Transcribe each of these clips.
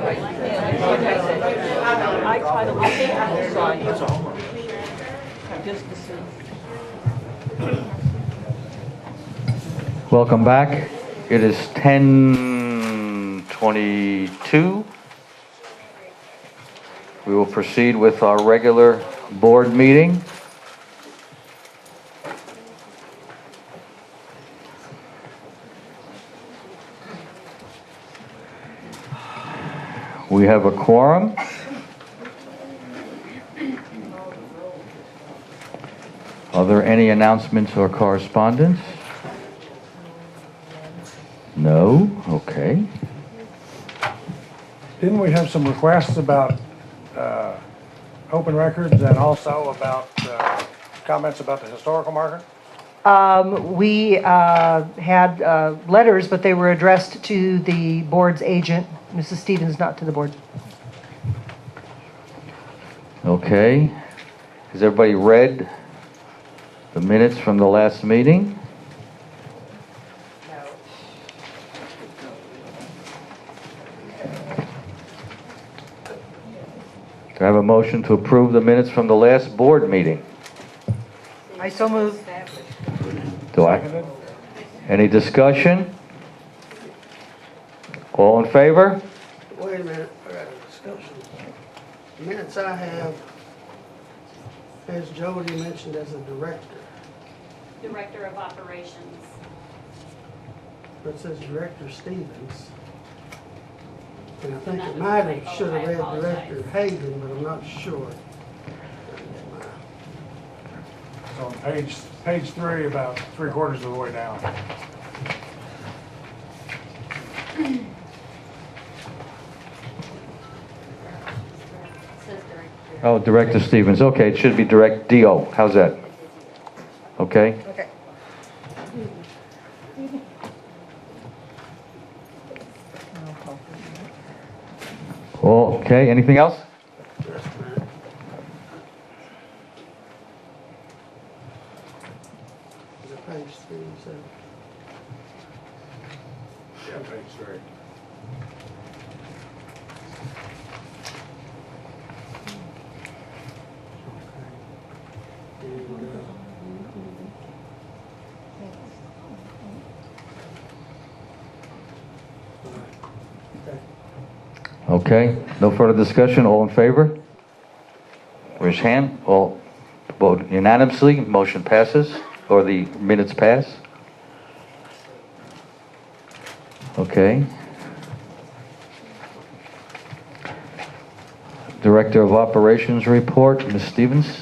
I think I saw you. Just to see. Welcome back. It is 10:22. We will proceed with our regular board meeting. We have a quorum. Are there any announcements or correspondence? No? Okay. Didn't we have some requests about open records and also about comments about the historical marker? We had letters, but they were addressed to the board's agent, Mrs. Stevens, not to the board. Okay. Has everybody read the minutes from the last meeting? Do I have a motion to approve the minutes from the last board meeting? I so move. Do I? Any discussion? All in favor? Wait a minute, I got a discussion. The minutes I have has Jody mentioned as a director, Director of Operations. but it says Director Stevens. And I think it might have, should have read Director Hagan, but I'm not sure. It's on page 3, about 3/4 of the way down. Says Director. Oh, Director Stevens. Okay, it should be Direct DO. How's that? Okay? Okay. Okay, anything else? Just a minute. Is it page 3? So Yeah, page 3. Okay, no further discussion. All in favor? Raise your hand. All vote unanimously. Motion passes, or the minutes pass. Okay. Director of Operations report, Ms. Stevens.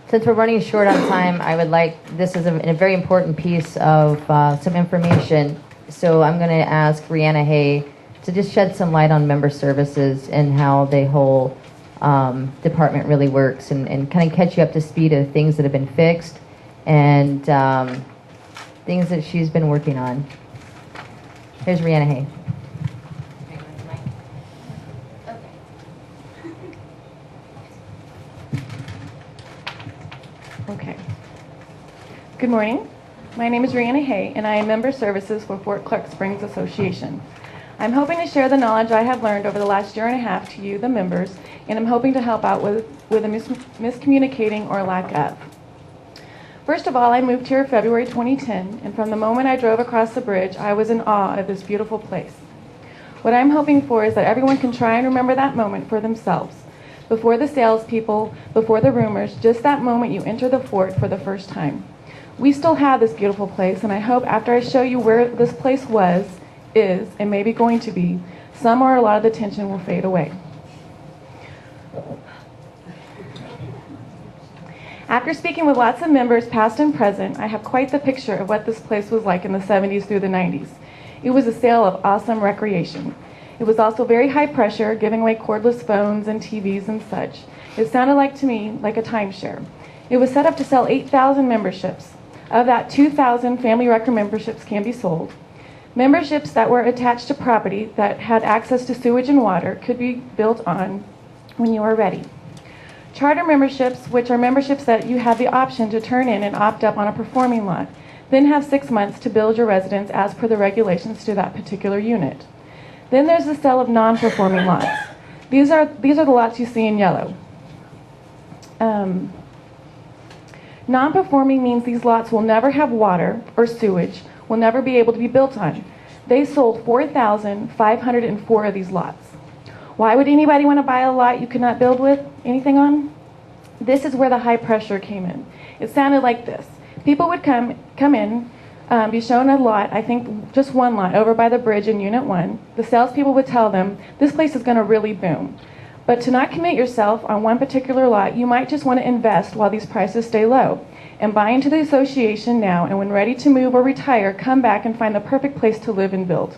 Since we're running short on time, I would like, this is a very important piece of some information. So I'm going to ask Rihanna Hay to just shed some light on member services and how the whole department really works, and kind of catch you up to speed of things that have been fixed and things that she's been working on. Here's Rihanna Hay. Okay. Good morning. My name is Rihanna Hay, and I am Member Services for Fort Clark Springs Association. I'm hoping to share the knowledge I have learned over the last year and a half to you, the members, and I'm hoping to help out with a miscommunicating or lack of. First of all, I moved here February 2010, and from the moment I drove across the bridge, I was in awe of this beautiful place. What I'm hoping for is that everyone can try and remember that moment for themselves. Before the salespeople, before the rumors, just that moment you enter the fort for the first time. We still have this beautiful place, and I hope after I show you where this place was, is, and maybe going to be, some or a lot of the tension will fade away. After speaking with lots of members, past and present, I have quite the picture of what this place was like in the 70s through the 90s. It was a sale of awesome recreation. It was also very high pressure, giving away cordless phones and TVs and such. It sounded like to me like a timeshare. It was set up to sell 8,000 memberships. Of that, 2,000 family record memberships can be sold. Memberships that were attached to property that had access to sewage and water could be built on when you are ready. Charter memberships, which are memberships that you have the option to turn in and opt up on a performing lot. Then have 6 months to build your residence as per the regulations to that particular unit. Then there's the sale of non-performing lots. These are the lots you see in yellow. Non-performing means these lots will never have water or sewage, will never be able to be built on. They sold 4,504 of these lots. Why would anybody want to buy a lot you could not build with anything on? This is where the high pressure came in. It sounded like this. People would come in, be shown a lot, I think just one lot, over by the bridge in Unit 1. The salespeople would tell them, this place is going to really boom. But to not commit yourself on one particular lot, you might just want to invest while these prices stay low and buy into the association now, and when ready to move or retire, come back and find the perfect place to live and build.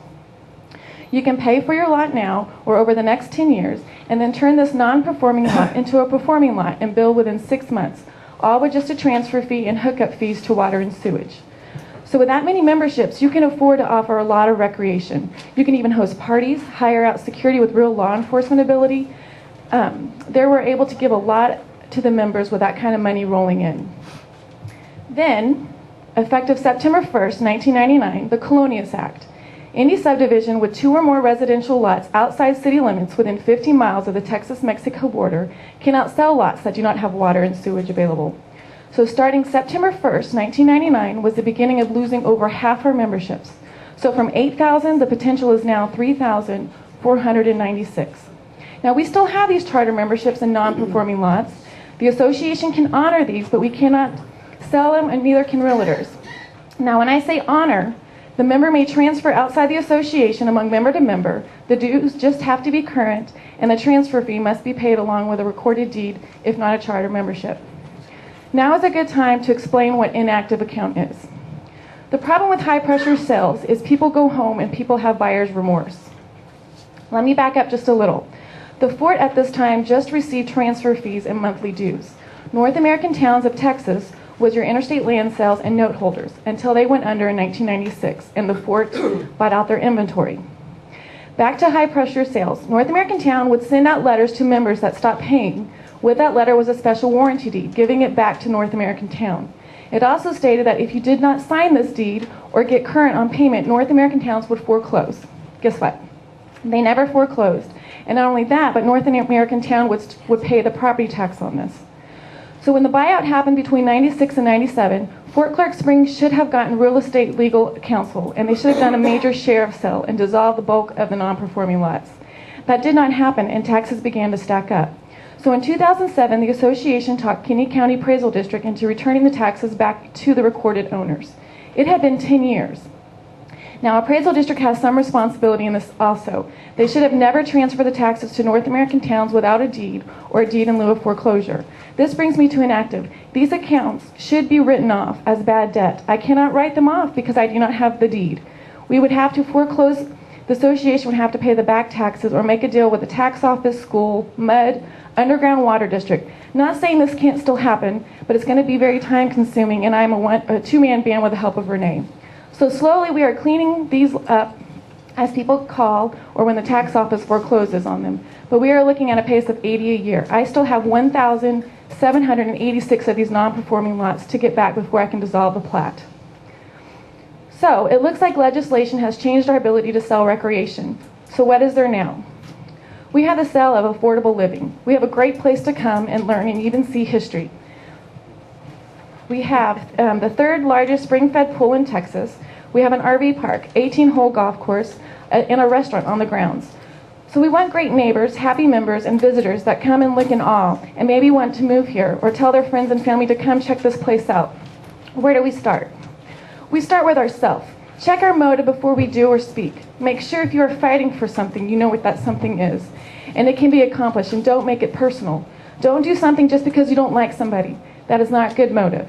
You can pay for your lot now or over the next 10 years and then turn this non-performing lot into a performing lot and build within 6 months, all with just a transfer fee and hookup fees to water and sewage. So with that many memberships, you can afford to offer a lot of recreation. You can even host parties, hire out security with real law enforcement ability. They were able to give a lot to the members with that kind of money rolling in. Then, effective September 1st, 1999, the Colonias Act. Any subdivision with 2 or more residential lots outside city limits within 50 miles of the Texas-Mexico border cannot sell lots that do not have water and sewage available. So starting September 1st, 1999 was the beginning of losing over half our memberships. So from 8,000, the potential is now 3,496. Now we still have these charter memberships and non-performing lots. The association can honor these, but we cannot sell them, and neither can realtors. Now when I say honor, the member may transfer outside the association among member to member. The dues just have to be current, and the transfer fee must be paid along with a recorded deed, if not a charter membership. Now is a good time to explain what inactive account is. The problem with high-pressure sales is people go home and people have buyer's remorse. Let me back up just a little. The Fort at this time just received transfer fees and monthly dues. North American Towns of Texas was your interstate land sales and note holders until they went under in 1996 and the Fort bought out their inventory. Back to high pressure sales. North American Town would send out letters to members that stopped paying. With that letter was a special warranty deed, giving it back to North American Town. It also stated that if you did not sign this deed or get current on payment, North American Towns would foreclose. Guess what? They never foreclosed. And not only that, but North American Town would pay the property tax on this. So when the buyout happened between 96 and 97, Fort Clark Springs should have gotten real estate legal counsel, and they should have done a major sheriff sale and dissolved the bulk of the non-performing lots. That did not happen, and taxes began to stack up. So in 2007, the association talked Kinney County Appraisal District into returning the taxes back to the recorded owners. It had been 10 years. Now, Appraisal District has some responsibility in this also. They should have never transferred the taxes to North American Towns without a deed or a deed in lieu of foreclosure. This brings me to inactive. These accounts should be written off as bad debt. I cannot write them off because I do not have the deed. We would have to foreclose. The association would have to pay the back taxes or make a deal with the tax office, school, MUD, underground water district. Not saying this can't still happen, but it's going to be very time consuming, and I'm a two-man band with the help of Renee. So slowly we are cleaning these up as people call or when the tax office forecloses on them. But we are looking at a pace of 80 a year. I still have 1,786 of these non-performing lots to get back before I can dissolve the plat. So it looks like legislation has changed our ability to sell recreation. So what is there now? We have the sale of affordable living. We have a great place to come and learn and even see history. We have the 3rd largest spring-fed pool in Texas. We have an RV park, 18-hole golf course, and a restaurant on the grounds. So we want great neighbors, happy members, and visitors that come and look in awe and maybe want to move here or tell their friends and family to come check this place out. Where do we start? We start with ourselves. Check our motive before we do or speak. Make sure if you are fighting for something, you know what that something is. And it can be accomplished, and don't make it personal. Don't do something just because you don't like somebody. That is not good motive.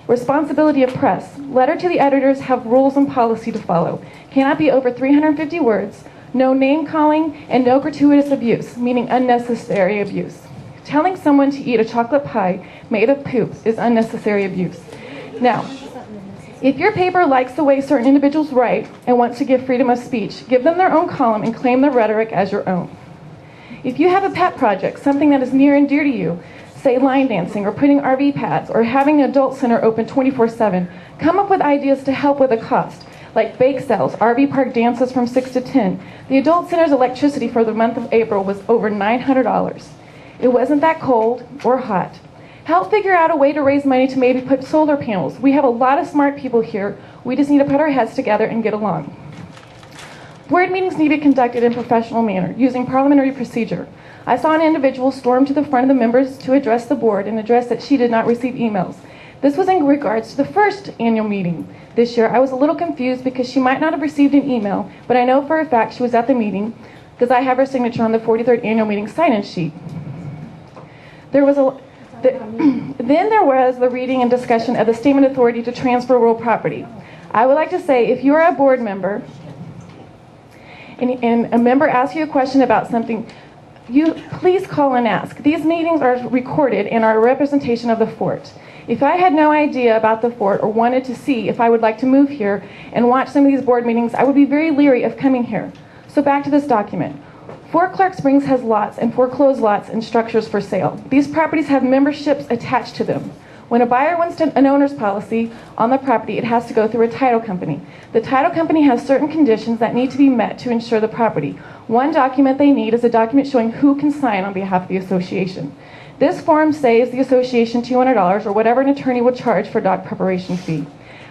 Responsibility of press. Letter to the editors have rules and policy to follow. Cannot be over 350 words, no name calling, and no gratuitous abuse, meaning unnecessary abuse. Telling someone to eat a chocolate pie made of poop is unnecessary abuse. Now, if your paper likes the way certain individuals write and wants to give freedom of speech, give them their own column and claim their rhetoric as your own. If you have a pet project, something that is near and dear to you, say line dancing or putting RV pads or having an adult center open 24/7, Come up with ideas to help with the cost, like bake sales, RV park dances from 6 to 10. The adult center's electricity for the month of April was over $900. It wasn't that cold or hot. Help figure out a way to raise money to maybe put solar panels. We have a lot of smart people here. We just need to put our heads together and get along. Board meetings need to be conducted in a professional manner, using parliamentary procedure. I saw an individual storm to the front of the members to address the board and address that she did not receive emails. This was in regards to the first annual meeting. This year, I was a little confused because she might not have received an email, but I know for a fact she was at the meeting because I have her signature on the 43rd annual meeting sign-in sheet. Then there was the reading and discussion of the statement of authority to transfer real property. I would like to say, if you are a board member and a member asks you a question about something, you please call and ask. These meetings are recorded and are a representation of the fort. If I had no idea about the fort or wanted to see if I would like to move here and watch some of these board meetings, I would be very leery of coming here. So back to this document. Fort Clark Springs has lots and foreclosed lots and structures for sale. These properties have memberships attached to them. When a buyer wants an owner's policy on the property, it has to go through a title company. The title company has certain conditions that need to be met to insure the property. One document they need is a document showing who can sign on behalf of the association. This form saves the association $200 or whatever an attorney would charge for doc preparation fee,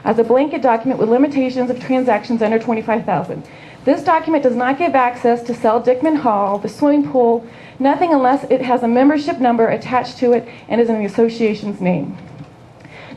as a blanket document with limitations of transactions under $25,000. This document does not give access to sell Dickman Hall, the swimming pool, nothing unless it has a membership number attached to it and is in the association's name.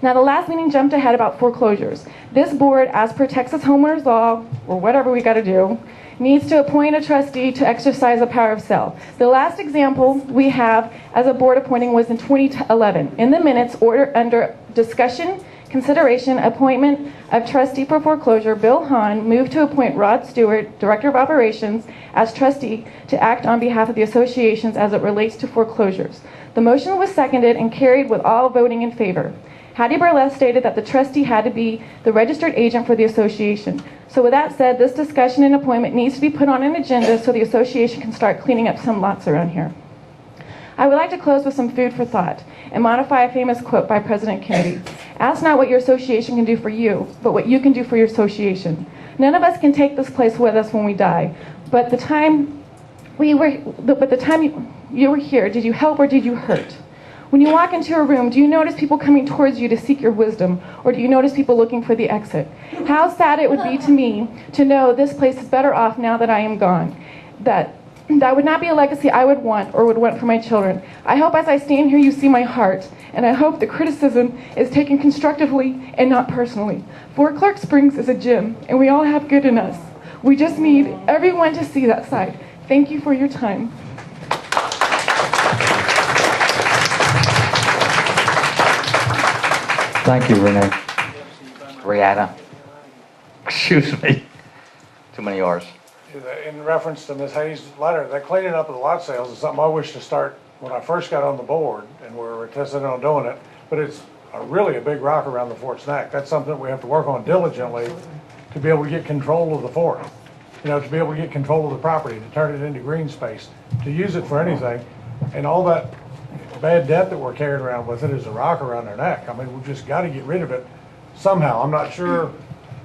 Now, the last meeting jumped ahead about foreclosures. This board, as per Texas homeowners law, or whatever we got to do, needs to appoint a trustee to exercise the power of sale. The last example we have as a board appointing was in 2011. In the minutes, order under discussion, consideration, appointment of trustee for foreclosure, Bill Hahn moved to appoint Rod Stewart, Director of Operations, as trustee to act on behalf of the associations as it relates to foreclosures. The motion was seconded and carried with all voting in favor. Hattie Burless stated that the trustee had to be the registered agent for the association. So with that said, this discussion and appointment needs to be put on an agenda so the association can start cleaning up some lots around here. I would like to close with some food for thought and modify a famous quote by President Kennedy. Ask not what your association can do for you, but what you can do for your association. None of us can take this place with us when we die, but the time you were here, did you help or did you hurt? When you walk into a room, do you notice people coming towards you to seek your wisdom, or do you notice people looking for the exit? How sad it would be to me to know this place is better off now that I am gone. That would not be a legacy I would want or would want for my children. I hope as I stand here you see my heart, and I hope the criticism is taken constructively and not personally. Fort Clark Springs is a gym, and we all have good in us. We just need everyone to see that side. Thank you for your time. Thank you, Renee. Rihanna. Excuse me. Too many R's. In reference to Ms. Hayes' letter, that cleaning up of the lot sales is something I wish to start when I first got on the board, and we're testing on doing it, but it's really a big rock around the fort's neck. That's something we have to work on diligently to be able to get control of the fort. You know, to be able to get control of the property, to turn it into green space, to use it for anything, and all that bad debt that we're carrying around with it is a rock around their neck. I mean, we've just got to get rid of it somehow. I'm not sure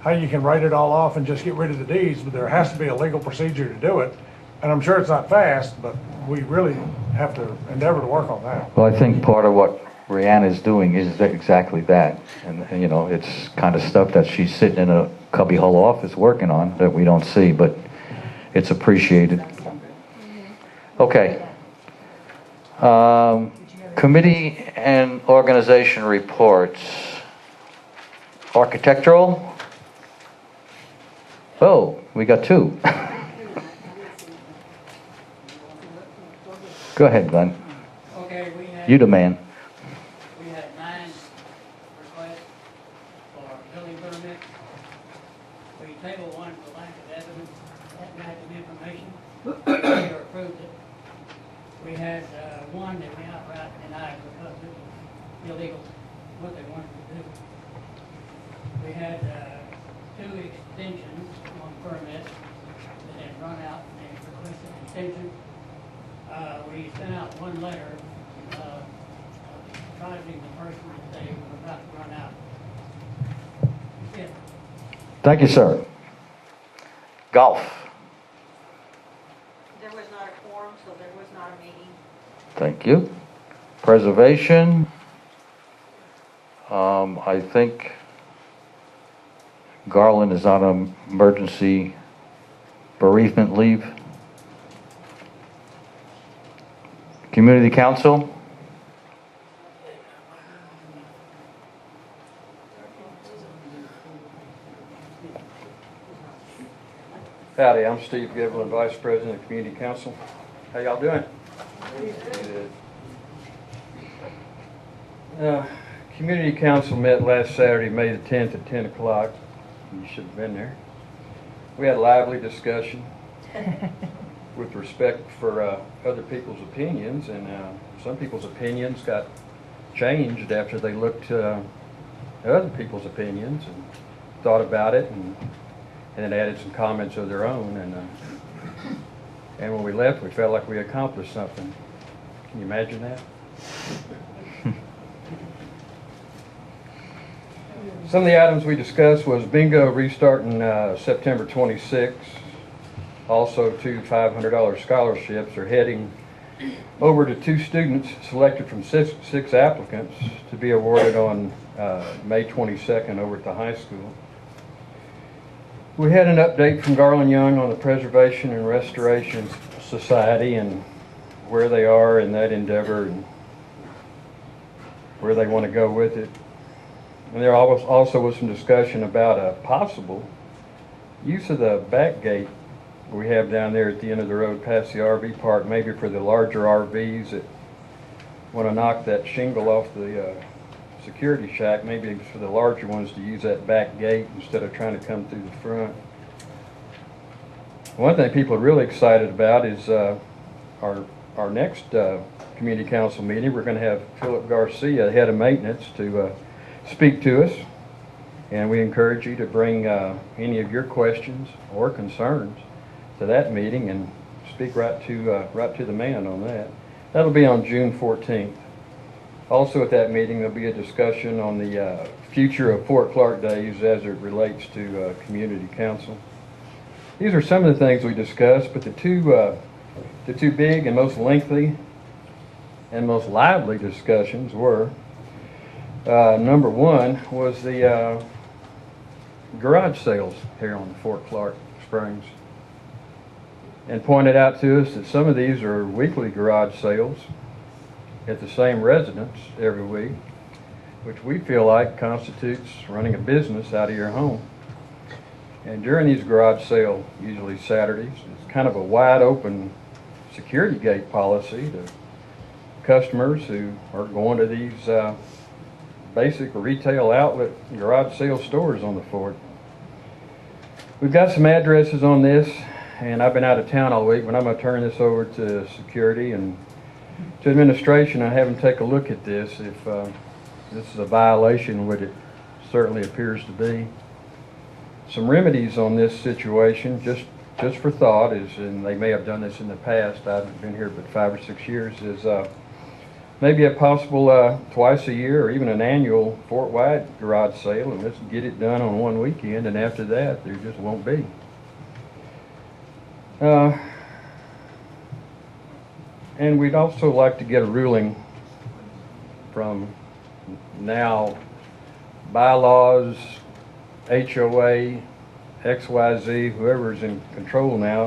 how you can write it all off and just get rid of the deeds, but there has to be a legal procedure to do it. And I'm sure it's not fast, but we really have to endeavor to work on that. Well, I think part of what Rihanna is doing is exactly that. And, you know, it's kind of stuff that she's sitting in a cubbyhole office working on that we don't see, but it's appreciated. Okay. Committee and organization reports. Architectural? Oh, we got two. Go ahead, Glenn. Okay, we had, You the man. we had 9 requests for building permits. We tabled one for lack of evidence, lack of information. We approved it. We had one that we outright denied because it was illegal, what they wanted to do. We had 2 extensions on permits that had run out and they requested an extension. We sent out one letter advising the person that they were about to run out. 10th. Thank you, sir. Golf. There was not a quorum, so there was not a meeting. Thank you. Preservation. I think Garland is on an emergency bereavement leave. Community Council. Howdy, I'm Steve Giblin, Vice President of Community Council. How y'all doing? Good. Community Council met last Saturday, May the 10th at 10 o'clock. You should have been there. We had a lively discussion with respect for other people's opinions, and some people's opinions got changed after they looked at other people's opinions and thought about it, and then added some comments of their own. And when we left, we felt like we accomplished something. Can you imagine that? Some of the items we discussed was bingo restarting September 26th. Also, 2 $500 scholarships are heading over to 2 students selected from six applicants to be awarded on May 22nd over at the high school. We had an update from Garland Young on the Preservation and Restoration Society and where they are in that endeavor and where they want to go with it. And there also was some discussion about a possible use of the back gate we have down there at the end of the road past the RV park, maybe for the larger RVs that want to knock that shingle off the security shack, maybe for the larger ones to use that back gate instead of trying to come through the front. One thing people are really excited about is our next community council meeting. We're going to have Philip Garcia, head of maintenance, to speak to us, and we encourage you to bring any of your questions or concerns to that meeting and speak right to the man on that. That'll be on June 14th. Also at that meeting there'll be a discussion on the future of Fort Clark Days as it relates to community council. These are some of the things we discussed, but the two big and most lengthy and most lively discussions were number one was the garage sales here on Fort Clark Springs, and pointed out to us that some of these are weekly garage sales at the same residence every week, which we feel like constitutes running a business out of your home. And during these garage sale, usually Saturdays, it's kind of a wide open security gate policy to customers who are going to these basic retail outlet garage sale stores on the fort. We've got some addresses on this, and I've been out of town all week, but I'm going to turn this over to security and to administration and have them take a look at this if this is a violation, which it certainly appears to be. Some remedies on this situation, just for thought, is, and they may have done this in the past, I've been here but 5 or 6 years, is maybe a possible twice a year or even an annual Fort-wide garage sale, and let's get it done on one weekend, and after that there just won't be. And we'd also like to get a ruling from now bylaws, HOA, XYZ, whoever's in control now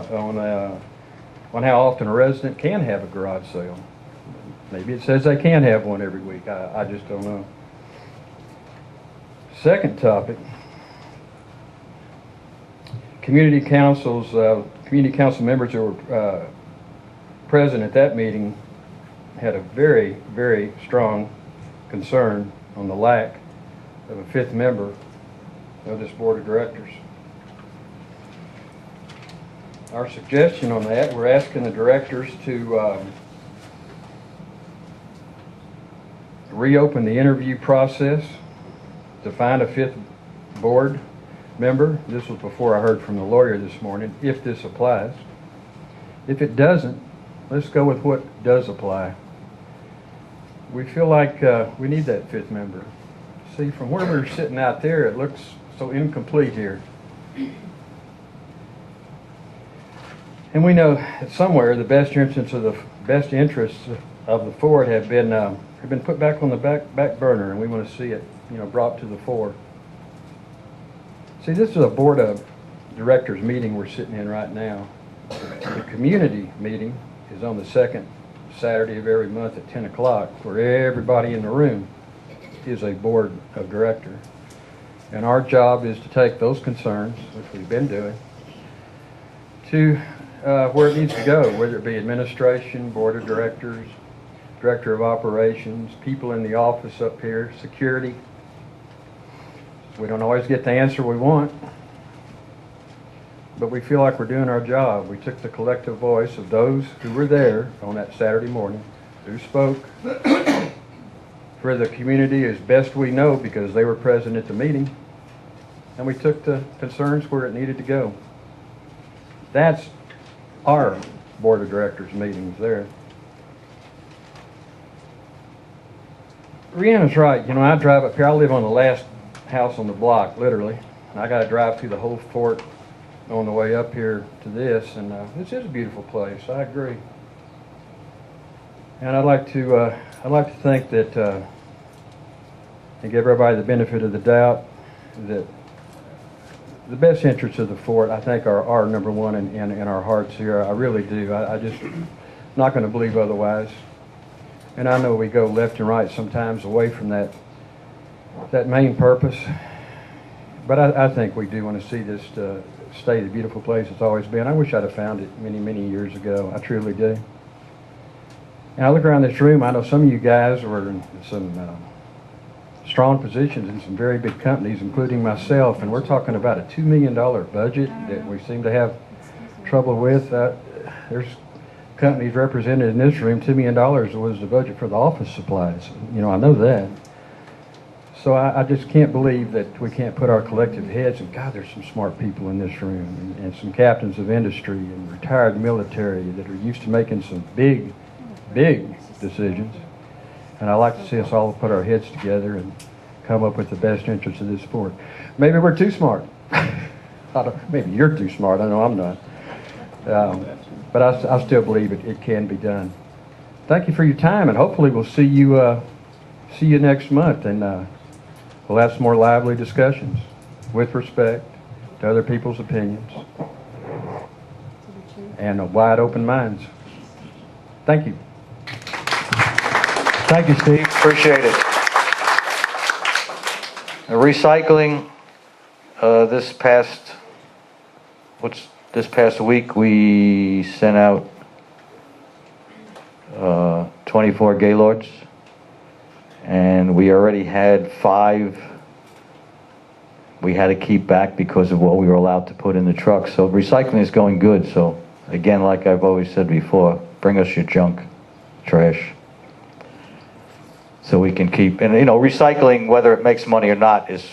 on how often a resident can have a garage sale. Maybe it says they can have one every week. I just don't know. Second topic, community council members who were present at that meeting had a very, very strong concern on the lack of a 5th member of this board of directors. Our suggestion on that, we're asking the directors to reopen the interview process to find a 5th board member. This was before I heard from the lawyer this morning, if this applies. If it doesn't, let's go with what does apply. We feel like we need that 5th member. See, from where we're sitting out there, it looks so incomplete here. And we know that somewhere the best interests of the fort have been put back on the back burner, and we want to see it, brought to the fore. See, this is a board of directors meeting we're sitting in right now. The community meeting is on the second Saturday of every month at 10 o'clock, where everybody in the room is a board of director. And our job is to take those concerns, which we've been doing, to where it needs to go, whether it be administration, board of directors, director of operations, people in the office up here, security. We don't always get the answer we want, but we feel like we're doing our job. We took the collective voice of those who were there on that Saturday morning, who spoke for the community as best we know because they were present at the meeting, and we took the concerns where it needed to go. That's our board of directors meetings there. Rihanna's right. I drive up here. I live on the last house on the block, literally. And I got to drive through the whole fort on the way up here to this, and this is a beautiful place. I agree. And I'd like to think that and give everybody the benefit of the doubt that the best interests of the fort, I think, are number one in our hearts here. I really do. I just not going to believe otherwise. And I know we go left and right sometimes away from that main purpose. But I think we do want to see this stay the beautiful place it's always been. I wish I'd have found it many, many years ago. I truly do. And I look around this room, I know some of you guys were in some strong positions in some very big companies, including myself, and we're talking about a $2 million budget that we seem to have trouble with. There's companies represented in this room. $2 million was the budget for the office supplies. I know that. So I just can't believe that we can't put our collective heads, and God, there's some smart people in this room, and some captains of industry and retired military that are used to making some big, big decisions. And I like to see us all put our heads together and come up with the best interests of this sport. Maybe we're too smart. Maybe you're too smart. I know I'm not. But I still believe it can be done. Thank you for your time, and hopefully we'll see you next month, and we'll have some more lively discussions with respect to other people's opinions and wide open minds. Thank you. Thank you, Steve. Appreciate it. Recycling, this past week we sent out 24 Gaylords, and we already had 5 we had to keep back because of what we were allowed to put in the truck. So recycling is going good. So again, like I've always said before, bring us your junk, trash, so we can keep, and recycling, whether it makes money or not, is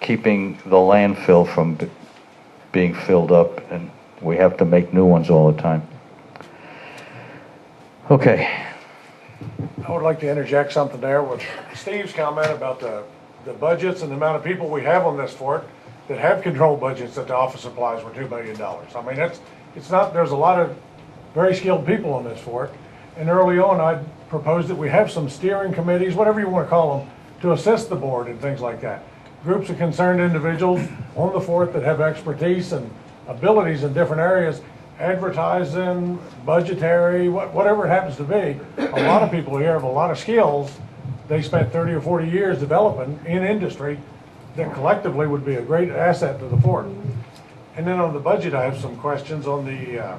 keeping the landfill from being filled up, and we have to make new ones all the time. Okay. I would like to interject something there with Steve's comment about the budgets and the amount of people we have on this fort that have controlled budgets that the office supplies were $2 million. I mean, it's not, there's a lot of very skilled people on this fort. And early on, I proposed that we have some steering committees, whatever you want to call them, to assist the board and things like that. Groups of concerned individuals on the fort that have expertise and abilities in different areas, advertising, budgetary, whatever it happens to be. A lot of people here have a lot of skills they spent 30 or 40 years developing in industry that collectively would be a great asset to the fort. And then on the budget, I have some questions on the,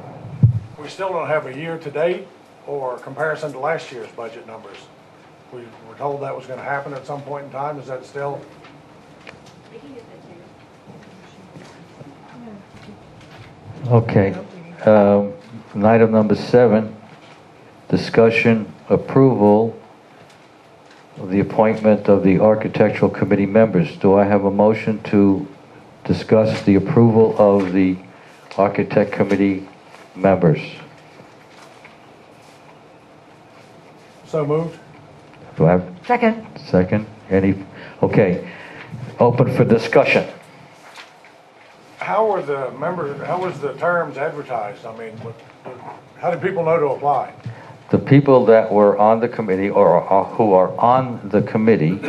we still don't have a year to date or comparison to last year's budget numbers. We were told that was going to happen at some point in time. Is that still? Okay. Item number 7, discussion approval of the appointment of the architectural committee members. Do I have a motion to discuss the approval of the architect committee members? So moved. Do I have? Second. Second. Okay. Open for discussion. how were how was the terms advertised? I mean, how did people know to apply? The people that were on the committee or who are on the committee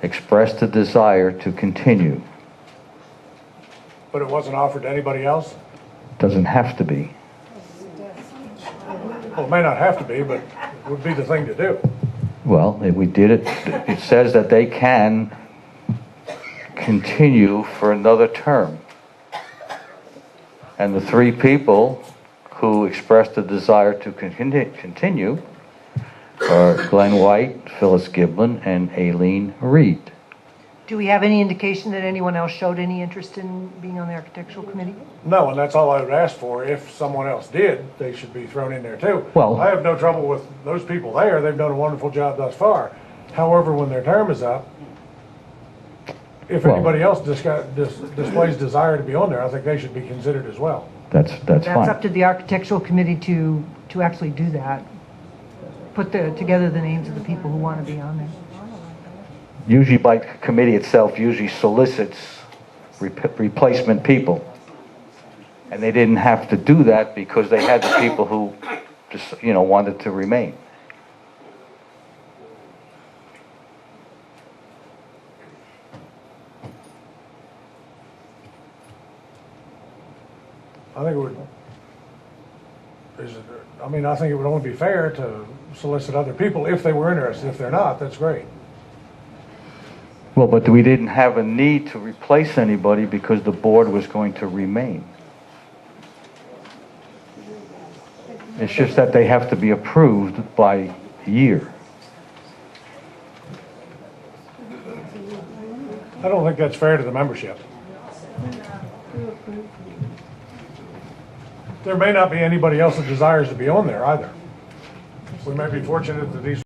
expressed a desire to continue. But it wasn't offered to anybody else? Doesn't have to be. Well, it may not have to be, but it would be the thing to do. Well, if we did it, it says that they can continue for another term. And the three people who expressed a desire to continue are Glenn White, Phyllis Giblin, and Aileen Reed. Do we have any indication that anyone else showed any interest in being on the architectural committee? No, and that's all I would ask for. If someone else did, they should be thrown in there too. Well, I have no trouble with those people there. They've done a wonderful job thus far. However, when their term is up, if anybody else displays desire to be on there, I think they should be considered as well. That's That's fine. up to the architectural committee to actually do that. Put together the names of the people who want to be on there. Usually by committee itself usually solicits replacement people. And they didn't have to do that because they had the people who just, wanted to remain. I think it would, I think it would only be fair to solicit other people if they were interested. If they're not, that's great. Well, but we didn't have a need to replace anybody because the board was going to remain. It's just that they have to be approved by year. I don't think that's fair to the membership. There may not be anybody else that desires to be on there either. We may be fortunate that these